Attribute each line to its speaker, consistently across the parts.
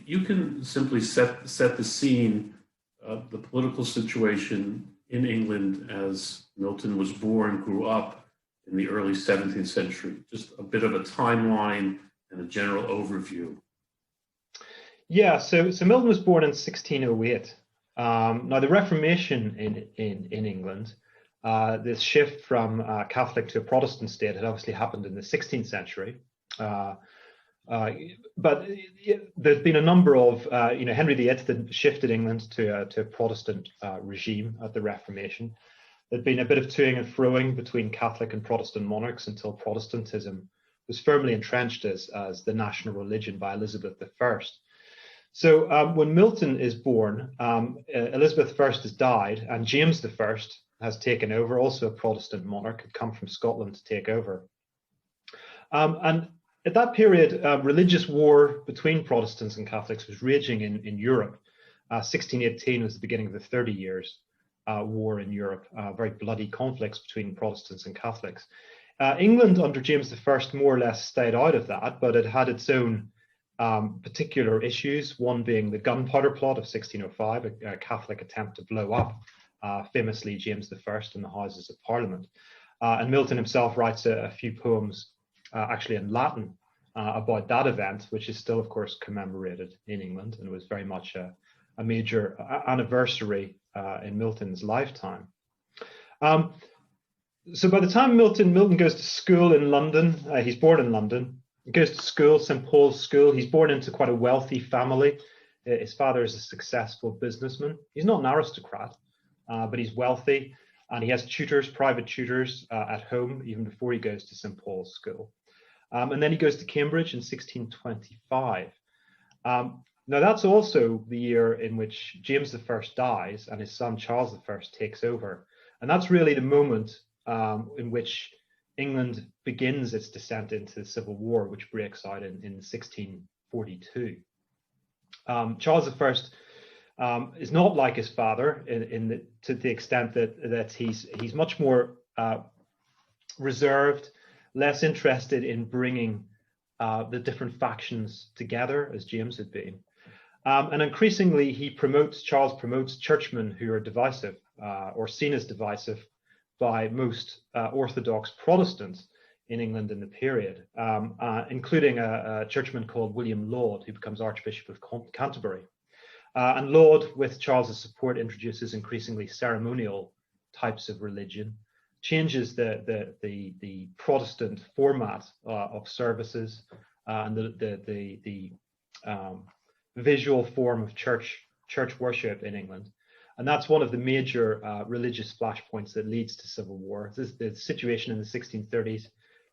Speaker 1: you can simply set the scene of the political situation in England as Milton was born, grew up in the early 17th century. Just a bit of a timeline and a general overview.
Speaker 2: Yeah, so Milton was born in 1608. Now, the Reformation in England, this shift from Catholic to a Protestant state, had obviously happened in the 16th century. But there's been a number of, Henry VIII had shifted England to a Protestant regime at the Reformation. There'd been a bit of toing and froing between Catholic and Protestant monarchs until Protestantism was firmly entrenched as the national religion by Elizabeth I. So when Milton is born, Elizabeth I has died, and James I has taken over, also a Protestant monarch, had come from Scotland to take over. And at that period, religious war between Protestants and Catholics was raging in Europe. 1618 was the beginning of the 30 Years' War in Europe, very bloody conflicts between Protestants and Catholics. England under James I more or less stayed out of that, but it had its own particular issues, one being the Gunpowder Plot of 1605, a Catholic attempt to blow up famously James I in the Houses of Parliament. And Milton himself writes a few poems actually in Latin about that event, which is still, of course, commemorated in England, and was very much a major anniversary in Milton's lifetime. So by the time Milton goes to school in London, he's born in London, he goes to school, St. Paul's School. He's born into quite a wealthy family. His father is a successful businessman. He's not an aristocrat, but he's wealthy, and he has tutors, private tutors at home, even before he goes to St. Paul's School. And then he goes to Cambridge in 1625. Now, that's also the year in which James I dies and his son Charles I takes over. And that's really the moment in which England begins its descent into the Civil War, which breaks out in 1642. Charles I is not like his father to the extent that he's much more reserved, less interested in bringing the different factions together as James had been. And increasingly, Charles promotes churchmen who are divisive or seen as divisive by most Orthodox Protestants in England in the period, including a churchman called William Laud, who becomes Archbishop of Canterbury. And Laud, with Charles's support, introduces increasingly ceremonial types of religion, changes the Protestant format of services and the visual form of church worship in England. And that's one of the major religious flashpoints that leads to civil war. The situation in the 1630s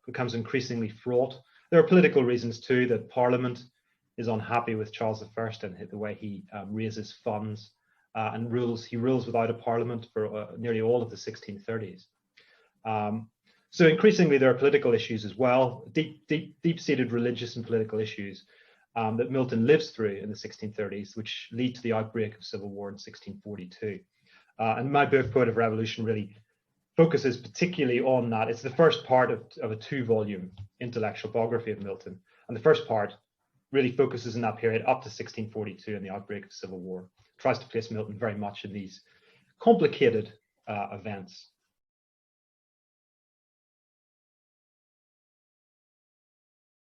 Speaker 2: becomes increasingly fraught. There are political reasons too, that Parliament is unhappy with Charles I and the way he raises funds and rules. He rules without a parliament for nearly all of the 1630s. So increasingly there are political issues as well, deep-seated religious and political issues that Milton lives through in the 1630s, which lead to the outbreak of civil war in 1642. And my book, Poet of Revolution, really focuses particularly on that. It's the first part of a 2-volume intellectual biography of Milton. And the first part really focuses in that period up to 1642 and the outbreak of civil war. Tries to place Milton very much in these complicated events.